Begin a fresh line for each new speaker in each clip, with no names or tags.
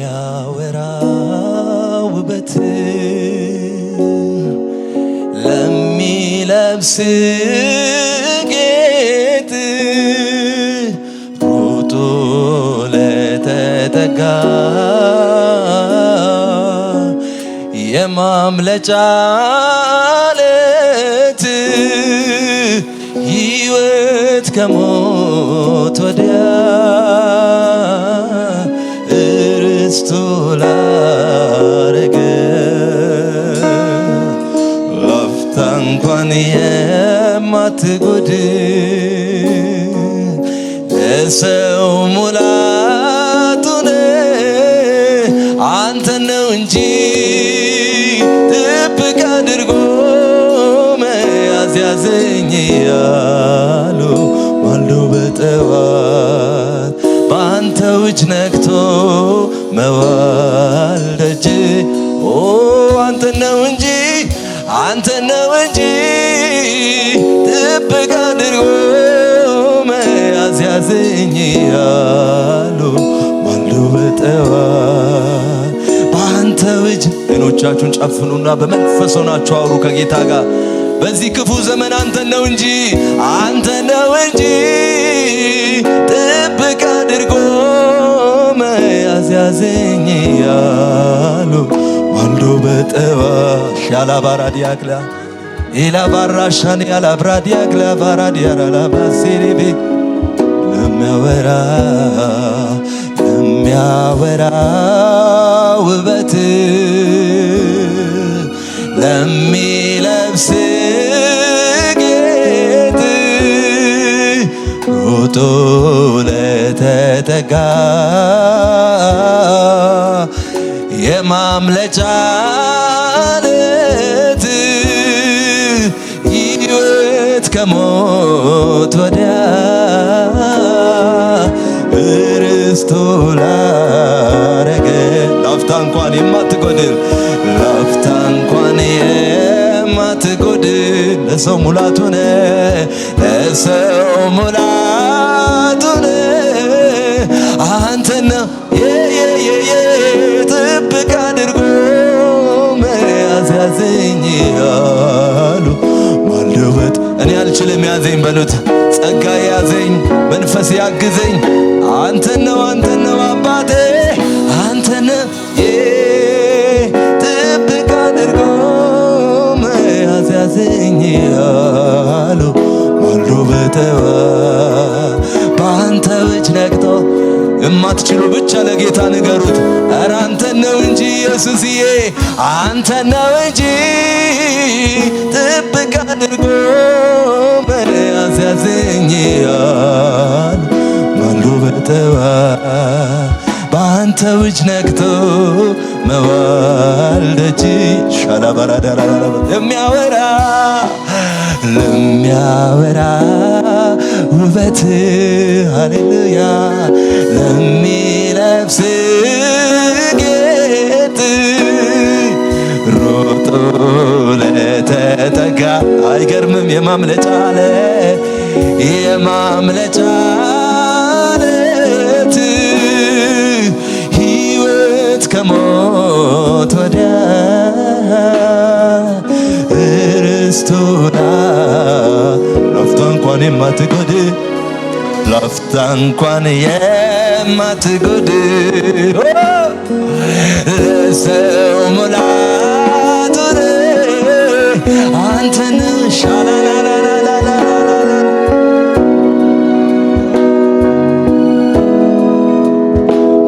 ለሚያወራ ውበት ለሚለብስ ጌጥ ሩጦ ለተጠጋ የማምለጫ ዓለት ሕይወት ከሞት ወዲያ እርስቱ ላረገ ላፍታ እንኳን የማትጎድል ለሰው ሙላቱን አንተ ነው እንጂ ጥብቅ አድርጎ መያዝ ያዘኝ ያሉ ማልዶ በጠዋት በአንተው እጅ ነክቶ መዋል ደጅ አንተ ነው እንጂ ጥብቅ አድርጎ መያዝ ያዘኝ ያሉ ማልዶ በጠዋት በአንተው እጅ። አይኖቻችሁን ጨፍኑና በመንፈስ ሆናችሁ አውሩ ከጌታ ጋር። በዚህ ክፉ ዘመን አንተ ነው እንጂ ጥብቅ አድርጎ መያዝ ያዘኝ ያሉ ማልዶ በጠዋት ሻላባራዲያግላ ኢላባራሻን ያላብራዲያግላ ባራዲያራላባሲሪቤ ለሚያወራ ውበት ለሚለብስ ጌጥ ሮጦ ለተጠጋ የማምለጫ ዓለት ሕይወት ከሞት ወዲያ እርስቱ ላረገ ላፍታ እንኳን የማትጎድል ለሰው ሙላቱን አንተ ነው ጥብቅ አድርጎ መያዝ ያዘኝ ያሉ ማልዶበት እኔ አልችልም ያዘኝ በሉት ጸጋ ያዘኝ መንፈስ ያግዘኝ አንተ ነው አባቴ አንተ ነው ጥብቅ አድርጎ መያዝ ያዘኝ ያሉ ማልዶ በጠዋት በአንተው እጅ ነክቶ የማትችሉ ብቻ ለጌታ ንገሩት። ኧረ አንተ ነው እንጂ ኢየሱስዬ አንተ ነው እንጂ ጥብቅ አድርጎ መያዝ ያዘኝ ያሉ ማልዶ በጠዋት በአንተው እጅ ነክቶ መዋል ደጅ ሻላባራዳራ ለሚያወራ ውበት ሃሌሉያ ለሚለብስ ጌጥ ሮጦ ለተጠጋ አይገርምም የማምለጫ ዓለት ሕይወት ከሞት ወዲያ እርስቱና ላፍታ እንኳን የማትጎድል ለሰው ሙላቱን አንተን ሻላላላላላ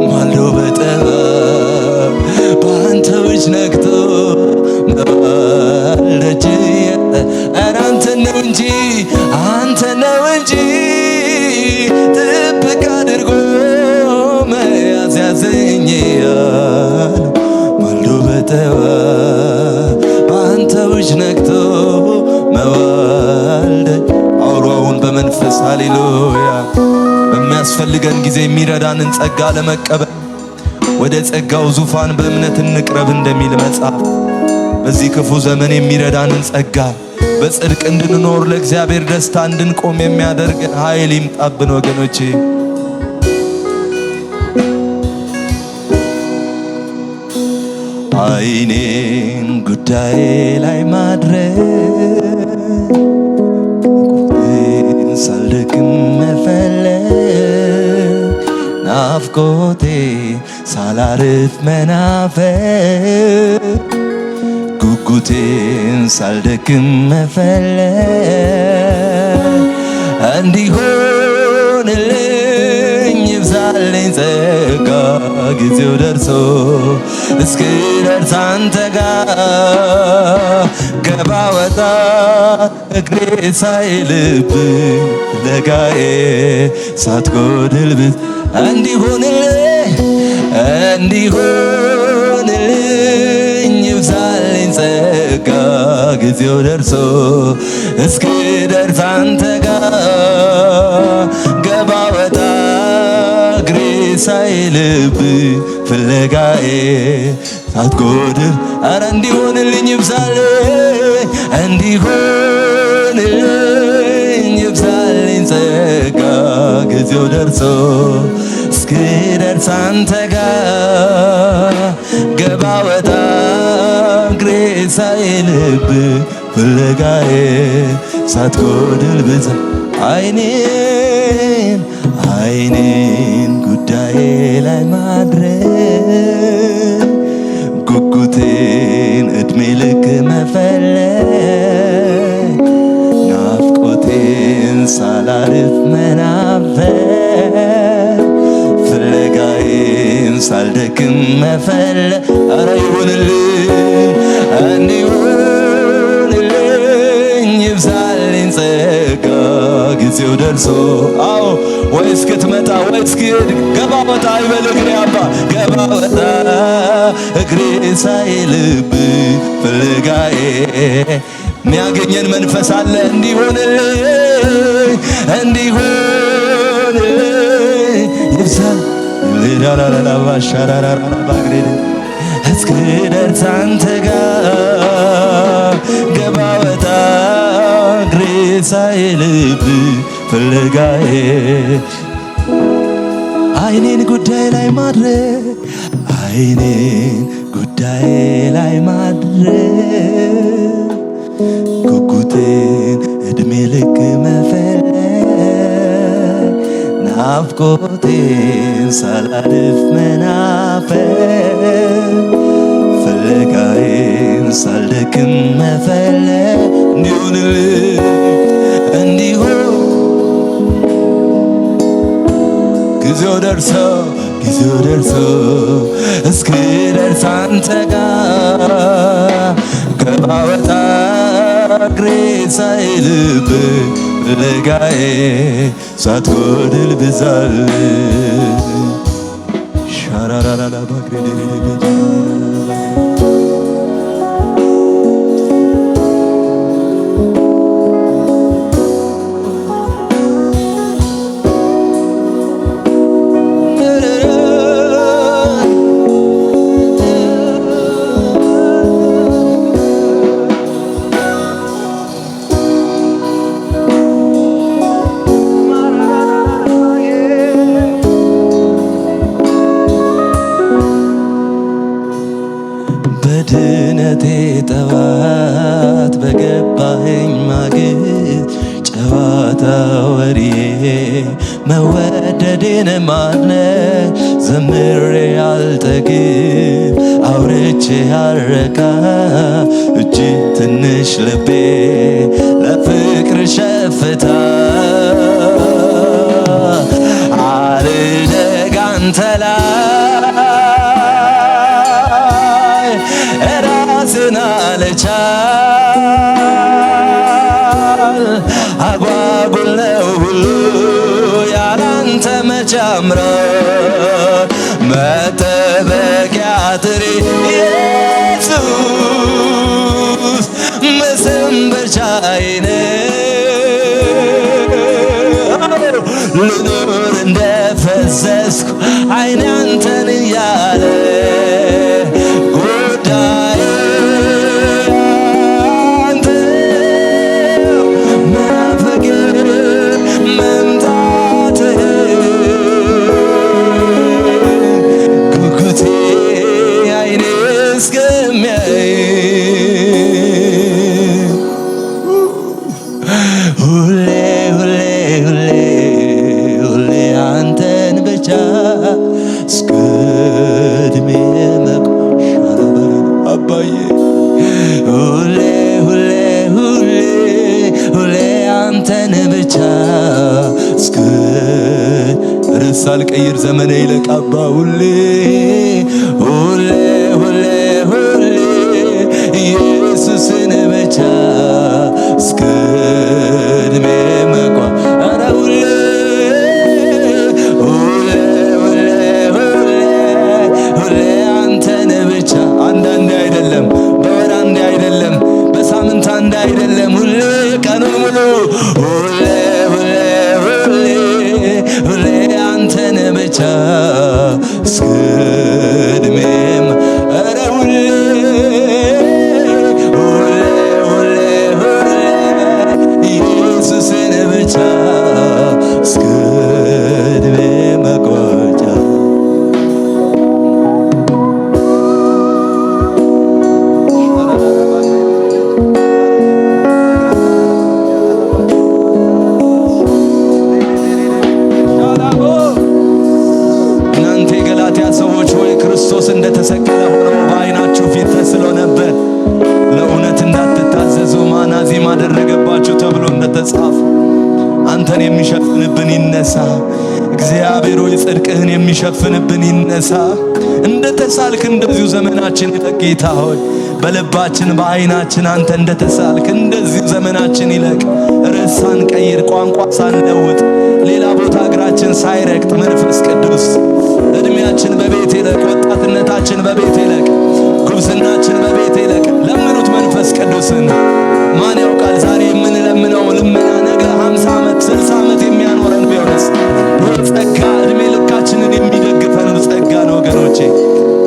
ማልዶ በጠዋት በአንተው እጅ ነክቶ መዋል ኧረ አንተ ነው እንጂ ጥብቅ አድርጎ መያዝ ያዘኝ ያሉ ማልዶ በጠዋት በአንተው እጅ ነክቶ መዋል አውሮውን በመንፈስ ሃሌሉያ በሚያስፈልገን ጊዜ የሚረዳንን ጸጋ ለመቀበል ወደ ጸጋው ዙፋን በእምነት እንቅረብ እንደሚል መጽሐፍ በዚህ ክፉ ዘመን የሚረዳንን ጸጋ በጽድቅ እንድንኖር ለእግዚአብሔር ደስታ እንድንቆም የሚያደርገን ኃይል ይምጣብን ወገኖቼ። አይኔን ጉዳዬ ላይ ማድረግ ሳልደክም መፈለግ ናፍቆቴ ሳላርፍ መናፈቅ ጉጉቴን ሳልደክም መፈለግ እንዲሆንልኝ ይብዛልኝ ጸጋ ጊዜው ደርሶ እስክደርስ አንተ ጋር ገባ ወጣ እግሬ ሳይልብኝ ለጋዬ ሳትጎድልብት እንዲሆንልኝ ይብዛልኝ ጸጋ ጊዜው ደርሶ እስክደርስ አንተ ጋር ገባ ወጣ እግሬ ሳይልብኝ ፍለጋዬ ሳትጎድል አረ እንዲሆንልኝ እንዲሆንልኝ ይብዛልኝ ጸጋ ጊዜው ደርሶ እስክደርስ አንተ ጋር ገባ ወጣ እግሬ ሳይልብኝ ፍለጋዬ ሳትጎድል ብዛ አይኔን ጉዳዬ ላይ ማድረግ ጉጉቴን እድሜ ልክ መፈለግ ናፍቆቴን ሳላርፍ መናፈቅ ፍለጋዬን ሳልደክም መፈለግ አረ እንዲሆንልኝ ይብዛልኝ ጸጋ ጊዜው ደርሶ አዎ ወይ እስክትመጣ ወይ እስክሄድ ገባ ወጣ ይበልክ ነው አባ ገባ ወጣ እግሬ ሳይልብኝ ፍለጋዬ የሚያገኘን መንፈስ አለ እንዲሆንልኝ ይብዛል እስክደርስ አንተ ጋር ገባ ወጣ እግሬ ሳይልብኝ ፍለጋዬ አይኔን ጉዳይ ላይ ማድረግ ጉጉቴን እድሜ ልክ መፈለግ ናፍቆቴን ሳላርፍ መናፈቅ ፍለጋዬን ሳልደክም መፈለግ እንዲሆን ጊዜው ደርሶ እስክደርስ አንተ ጋር ገባ ወጣ እግሬ ሳይልብኝ ፍለጋዬ ሳትጎድል ብዛልኝ ሻራራራ ባግሬ በድነቴ ጠዋት በገባኸኝ ማግስት ጨዋታ ወሬ መወደዴን ማድነቅ ዘምሬ አልጠግብ አውርቼ አልረካ እጅግ ትንሽ ልቤ ለፍቅር ሸፍታ አልደግ አንተ ላይ ራስን አልቻል አጓጉል ነው ሁሉ ያላንተ መች ያምራል መጠበቂያ አጥሬ ኢየሱስ መሰንበቻ ሳልቀይር ዘመኔ ይለቃባ ሁሌ ሁሌ ሁሌ ሁሌ ኢየሱስን ብቻ እስከ ዕድሜ መቋ ኧረ ሁሌ ሁሌ ሁሌ ሁሌ ሁሌ አንተን ብቻ አንዳንዴ አይደለም በወር አንዴ አይደለም በሳምንት አንዴ አይደለም ሁሌ ቀኑን ሙሉ ሁሌ ሁሌ ሁሌ ሁሌ አንተን ብቻ እስከ ዕድሜም ኧረ ሁሌ ሁሌ ሁሌ ሁሌ ኢየሱስን ብቻ እስከ ዕድሜ መቋጫ ክርስቶስ እንደተሰቀለ ሆኖ በዓይናችሁ ፊት ተስሎ ነበር። ለእውነት እንዳትታዘዙ ማናዚም አደረገባችሁ ተብሎ እንደተጻፈ አንተን የሚሸፍንብን ይነሳ። እግዚአብሔር ሆይ ጽድቅህን የሚሸፍንብን ይነሳ። እንደተሳልክ እንደዚሁ ዘመናችን ይለቅ። ጌታ ሆይ በልባችን በዓይናችን አንተ እንደተሳልክ እንደዚሁ ዘመናችን ይለቅ። ርዕስ ሳንቀይር ቋንቋ ሳንለውጥ ሌላ ቦታ እግራችን ሳይረግጥ መንፈስ ቅዱስ እድሜያችን በቤት ይለቅ። ወጣትነታችን በቤት ይለቅ። ጉብዝናችን በቤት ይለቅ። ለምኑት መንፈስ ቅዱስን። ማን ያውቃል ዛሬ የምንለምነው ልመና ነገ 50 ዓመት 60 ዓመት የሚያኖረን ቢሆንስ? ጸጋ እድሜ ልካችንን የሚደግፈን ጸጋ ነው ወገኖቼ።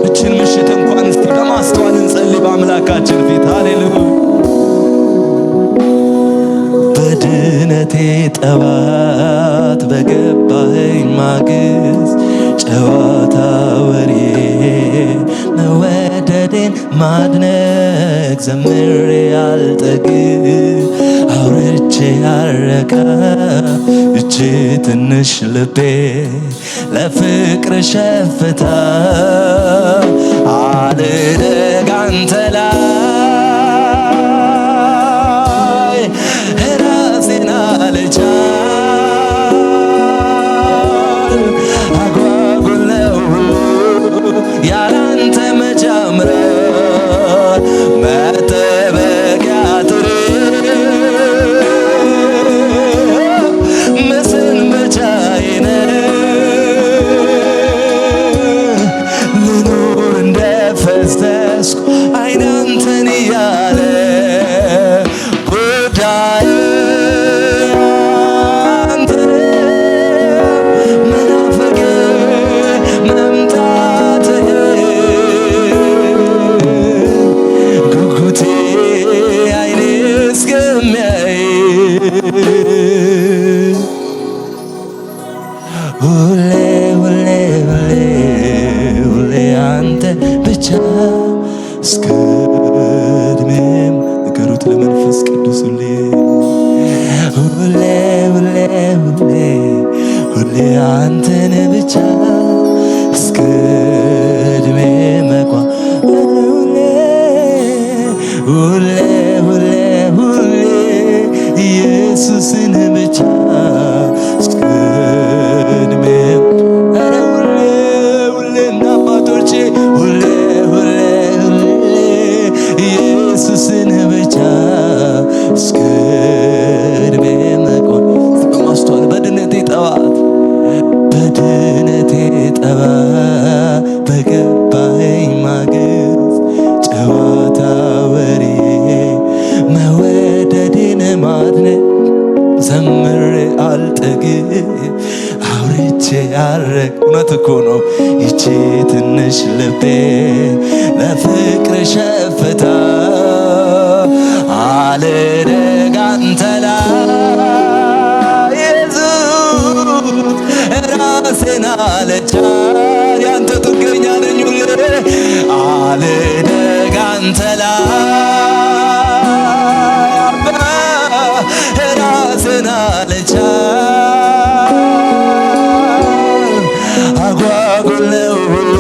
እችን ምሽት እንኳን እስቲ በማስተዋል እንጸልይ በአምላካችን ፊት። ሃሌሉያ። በድነቴ ጠዋት በገባኸኝ ማግስት ጨዋታ ወሬ መወደዴን ማድነቅ ዘምሬ አልጠግብ አውርቼ አረካ እጅ ትንሽ ልቤ ለፍቅር ሸፍታ አልደግ አንተ ላይ ራሴን አልቻል አጓጉል ነው ያላንተ መጀመር መጠበቂያ ጥሬ መሰንበቻዬን ልኑር እንደፈሰስኩ አይን አንተን እያለ ጉዳይ ሁሌ ሁሌ ሁሌ ሁሌ አንተ ብቻ እስከ ዕድሜም ንገሩት ለመንፈስ ቅዱስ ሁሌ ሁሌ ሁሌ ሁሌ ሁሌ አንተን ብቻ እስከ ዕድሜ መቋ ሁሌ ሁሌ ሁሌ ሁሌ ኢየሱስን ብቻ እስከ ዕድሜ ኧረ ሁሌ ሁሌ እናባቶቼ ሁሌ ሁሌ ሁሌ ኢየሱስን ብቻ እስከ ዕድሜ መቆም በማስተዋል በድነቴ ጠዋት በገባኸኝ ማግስት ጨዋታ ወሬ መወደዴን ማድነቅ ዘምሬ አልጠግብ አውርቼ አረግ እውነት እኮ ነው ይቺ ትንሽ ልቤ ለፍቅር ሸፍታ አልደግ አንተ ላይ ኢየሱስ ራሴን አልቻል ያንተ ጥገኛ ነኝ ሁሌ አልደግ አንተ ላይ አባ ራሴን አልቻል አጓጉል ነው ሁሉ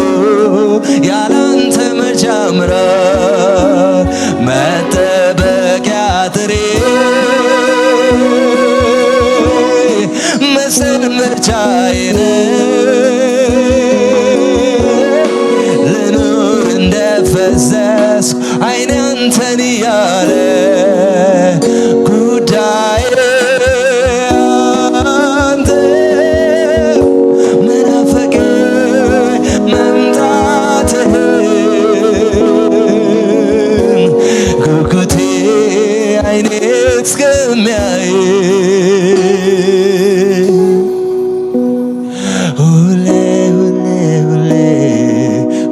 ያላንተ መጀመር መጠበቂያ ጥሬ ፈዘዝኩ አይኔ አንተን እያለ ጉዳዬ አንተ መናፈቄ መምጣትህን ጉጉቴ አይኔ እስከሚያይ ሁሌ ሁሌ ሁሌ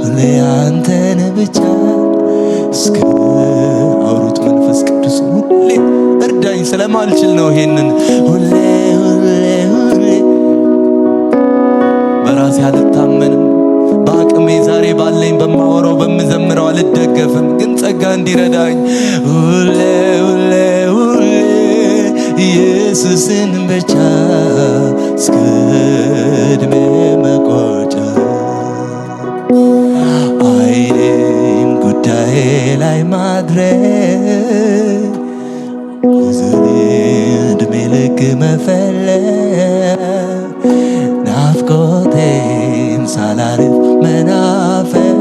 ሁሌ አንተን ብቻ እስከ አውሩት መንፈስ ቅዱስ ሁሌ እርዳኝ ስለማልችል ነው ይሄንን ሁሌ ሁሌ ሁሌ በራሴ አልታመንም በአቅሜ ዛሬ ባለኝ በማወራው በምዘምረው አልደገፍም ግን ጸጋ እንዲረዳኝ ሁሌ ሁሌ ሁሌ ኢየሱስን ብቻ እስከ ዕድሜ መቆጫ አይኔን ጉዳዬ ላይ ማድረግ ብዙኔ ዕድሜ ልክ መፈለግ ናፍቆቴን ሳላርፍ መናፈቅ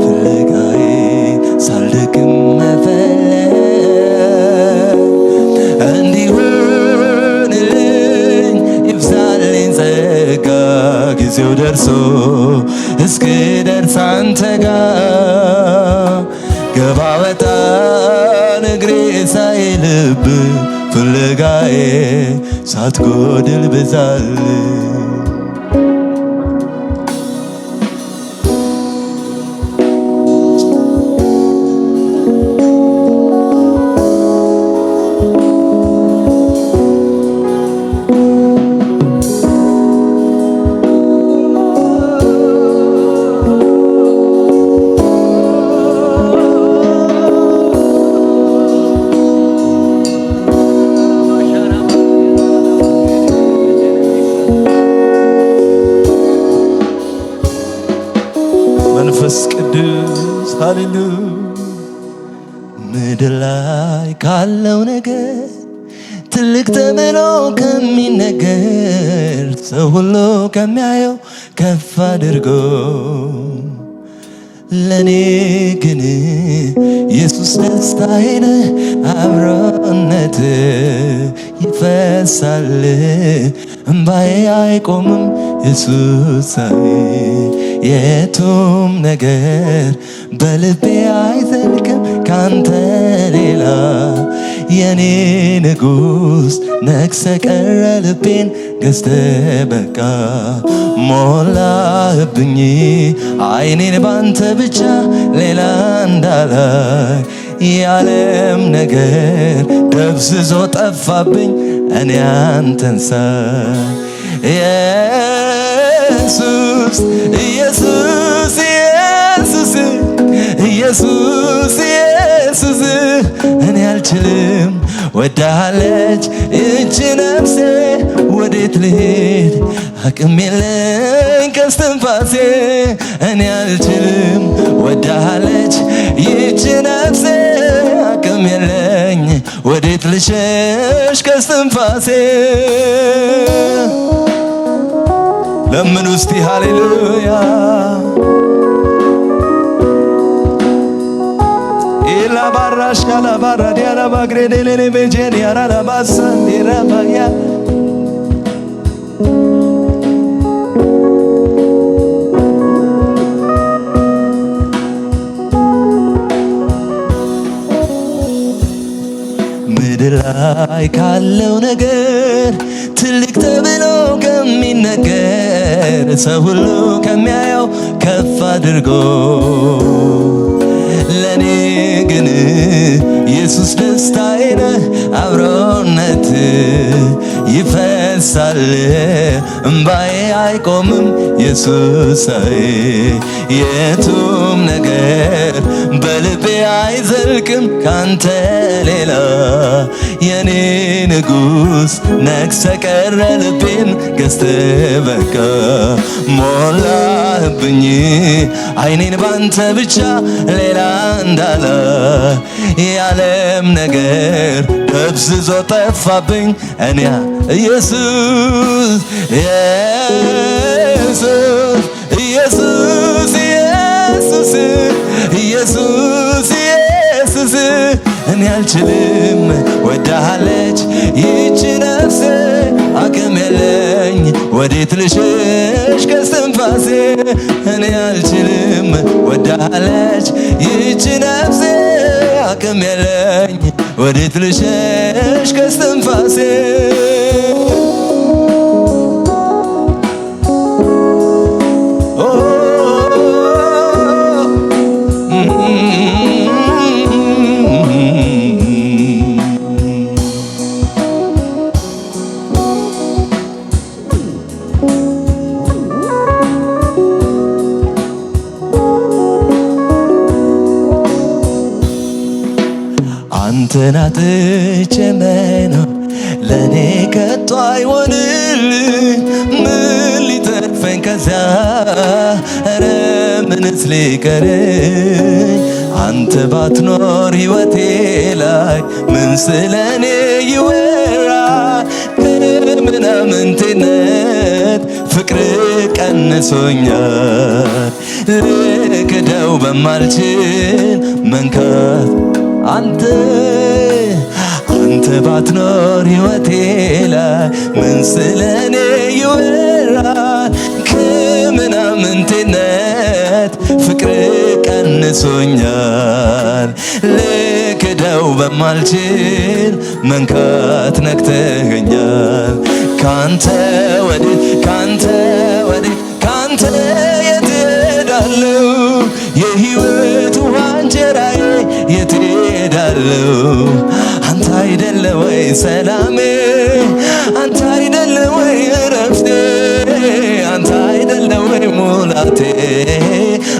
ፍለጋዬ ሳልደክም መፈለግ እንዲሆንልኝ ይብዛልኝ ጸጋ ጊዜው ደርሶ እስክደርስ አንተ ጋር ገባ ወጣ እግሬ ሳይልብ ፍለጋዬ ሳትጎድል ብዛል መንፈስ ቅዱስ ሃሌሉያ ምድር ላይ ካለው ነገር ትልቅ ተብሎ ከሚነገር ሰው ሁሉ ከሚያየው ከፍ አድርጎ ለኔ ግን ኢየሱስ ደስታዬ ነህ አብሮነት ይፈሳል እምባዬ አይቆምም ኢየሱሳዬ የቱም ነገር በልቤ አይዘልቅም ካንተ ሌላ የኔ ንጉሥ ነግሰ ቀረ ልቤን ገዝተ በቃ ሞላህብኝ አይኔን ባንተ ብቻ ሌላ እንዳላይ የዓለም ነገር ደብዝዞ ጠፋብኝ እኔ አንተን ሳይ ኢየሱስ ኢየሱስ ኢየሱስ ኢየሱስ ኢየሱስ እኔ አልችልም ወዳለች ይህች ነፍሴ ወዴት ልሄድ አቅም የለኝ ከስትንፋሴ እኔ አልችልም ወዳለች ይህች ነፍሴ አቅም የለኝ ወዴት ልሸሽ ከስትንፋሴ ለምን ውስቲ ሃሌሉያ ኢላ ባራሽ ካላ ባራ ዲያላ ባግሬዴሌ ቤጄን ያራላ ባሳን ዲራባያ ምድር ላይ ካለው ነገር ትልቅ ተብሎ ከሚነገር ሰው ሁሉ ከሚያየው ከፍ አድርጎ ለኔ ግን ኢየሱስ ደስታዬ ነህ አብሮነት ይፈሳል እምባዬ አይቆምም ኢየሱሳዬ የቱም ነገር በልቤ አይዘልቅም ካንተ ሌላ የኔ ንጉሥ ነግሰ ቀረ ልቤን ገዝተ በቃ ሞላህብኝ አይኔን ባንተ ብቻ ሌላ እንዳላ የዓለም ነገር ደብዝዞ ጠፋብኝ እኔ ኢየሱስ ኢየሱስ ኢየሱስ ኢየሱስ ኢየሱስ ኢየሱስ እኔ አልችልም ወዳለች ይህች ነፍሴ አቅም የለኝ ወዴት ልሸሽ ከስትንፋሴ እኔ አልችልም ወዳለች ይህች ነፍሴ አቅም የለኝ ወዴት ልሸሽ ከስትንፋሴ አንተን አጥቼ መኖር ለኔ ከቶ አይሆንልኝ ምን ሊተርፈኝ ከዚያ ኧረ ምንስ ሊቀረኝ አንተ ባትኖር ሕይወቴ ላይ ምን ስለኔ ይወራ ከምናምንቴነት ፍቅር ቀንሶኛል ልክደው በማልችል መንካት አንተ ባትኖር ሕይወቴ ላይ ምን ስለኔ ይወራል ከምናምንቴነት ፍቅር ቀንሶኛል ልክደው በማልችል መንካት ነክተኸኛል ካንተ ወዴት ካንተ ወዴት ካንተ የት እሄዳለሁ የሕይወት ውሃ እንጀራዬ የት እሄዳለሁ አንተ አይደለ ወይ ሰላሜ አንተ አይደለ ወይ እረፍቴ አንተ አይደለ ወይ ሙላቴ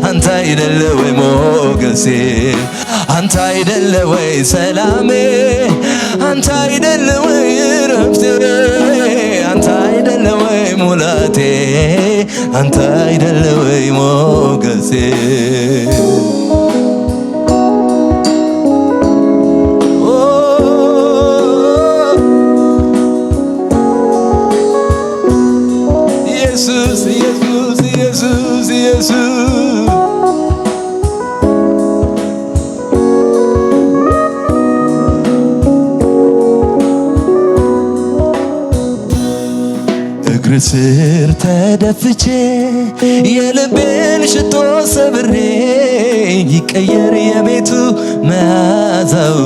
አንተ አይደለ ወይ ሞገሴ አንተ አይደለ ወይ ሰላሜ አንተ አይደለ ወይ እረፍቴ አንተ አይደለ ወይ ሙላቴ አንተ አይደለ ወይ ሞገሴ ኢየሱስ ኢየሱስ ኢየሱስ ኢየሱስ እግር ስር ተደፍቼ የልቤን ሽቶ ሰብሬ ይቀየር የቤቱ መዓዛው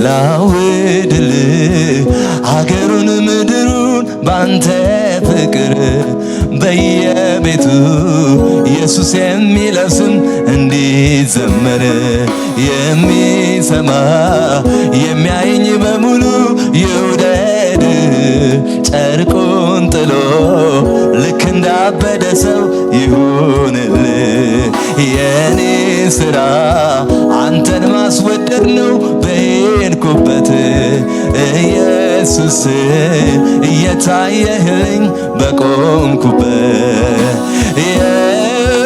ላውድልህ አገሩን ምድሩን ባንተ ፍቅር በየቤቱ ኢየሱስ የሚለው ስም እንዲዘመር የሚሰማ የሚያየኝ በሙሉ ይውደድ ጨርቁን ጥሎ ልክ እንዳበደ ሰው ይሁንልህ የኔ ሥራ አንተን ማስወደድ ነው በሄድኩበት ኢየሱስ እየታየህልኝ በቆምኩበት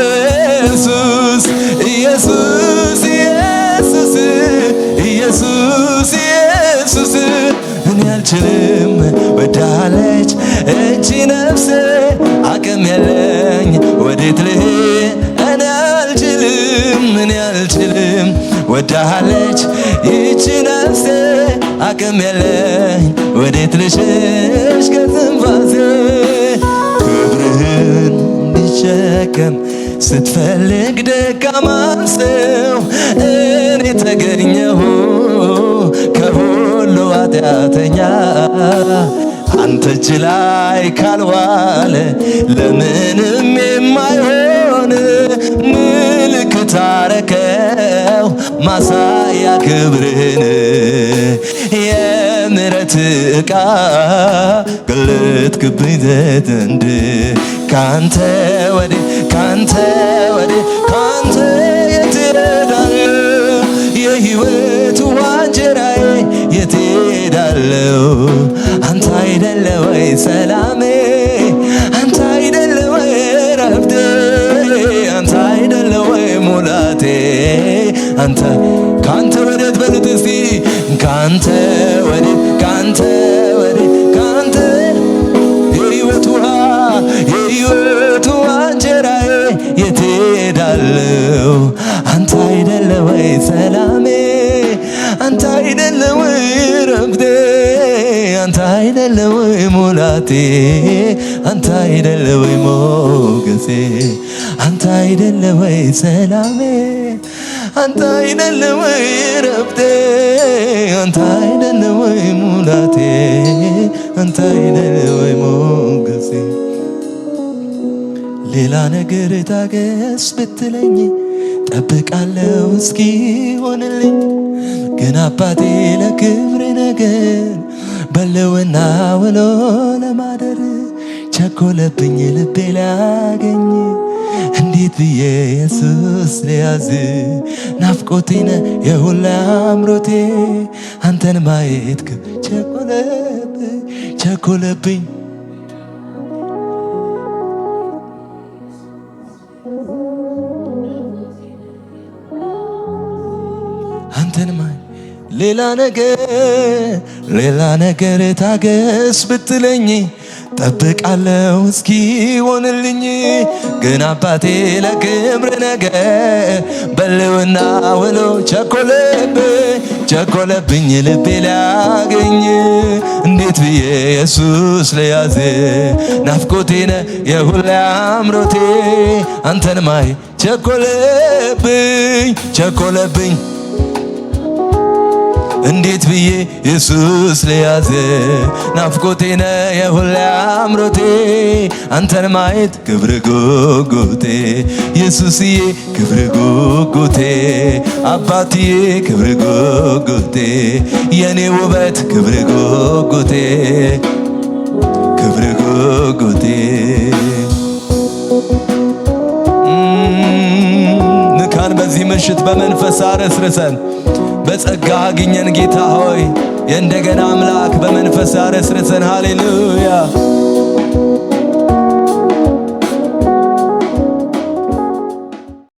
ኢየሱስ ኢየሱስ ኢየሱስ ኢየሱስ ኢየሱስ እኔ አልችልም ወዳለች እቺ ነፍሴ አቅም የለኝ ወዴት ልሄድ እኔ አልችልም ወዳለች ይቺ ነፍሴ አቅም የለኝ ወዴት ልሸሽ ከትንፋሴ ክብርህን እንዲሸከም ስትፈልግ ደካማ ሰው እኔ ተገኘሁ ከሁሉ ኃጢአተኛ አንተ እጅ ላይ ካልዋለ ለምንም የማይሆን ምልክት አረከው ማሳያ ክብርህን የምሕረት ዕቃ ገለጥክብኝ ዘንድ ካንተ ወዴት ካንተ ወዴት ካንተ የት እሄዳለሁ የሕይወት ውሃ እንጀራዬ የት እሄዳለሁ አንተ አይደለ ወይ ሰላሜ አንተ አይደለ ወይ እረፍቴ አንተ አይደለ ወይ ሙላቴ አንተ ካንተ ወዴት በሉት እስቲ ካንተ ወዴት ካንተ ወዴት ካንተ የሕይወት ውሃ እንጀራዬ የት እሄዳለሁ ሙላቴ አንተ አይደለ ወይ ሞገሴ አንተ አይደለ ወይ ሰላሜ አንተ አይደለ ወይ ረፍቴ አንተ አይደለ ወይ ሙላቴ አንተ አይደለ ወይ ሞገሴ ሌላ ነገር ታገስ ብትለኝ ጠብቃለሁ እስኪ ሆንልኝ ግን አባቴ ለክብር ነገር በለውና ውሎ ለማደር ቸኮለብኝ ልቤ ላገኝ እንዴት ብዬ ኢየሱስ ልያዝ ናፍቆቴነ የሁላ አምሮቴ አንተን ማየት ቸኮለብኝ አንተን ማየት ሌላ ነገር ታገስ ብትለኝ ጠብቃለሁ እስኪ ሆንልኝ ግን አባቴ ለክብር ነገር በልውና ውሎ ቸኮለብኝ ልቤ ላገኝ እንዴት ብዬ ኢየሱስ ልያዝ ናፍቆቴነ የሁላ አምሮቴ አንተን ማይ ቸኮለብኝ እንዴት ብዬ ኢየሱስ ልያዝ ናፍቆቴነ የሁላ አምሮቴ አንተን ማየት ክብር ጉጉቴ ኢየሱስዬ ክብር ጉጉቴ አባትዬ ክብር ጉጉቴ የኔ ውበት ክብር ጉጉቴ ንካን በዚህ ምሽት በመንፈስ አረስርሰን በጸጋ አግኘን ጌታ ሆይ የእንደገና አምላክ በመንፈስ አረስርሰን ሃሌሉያ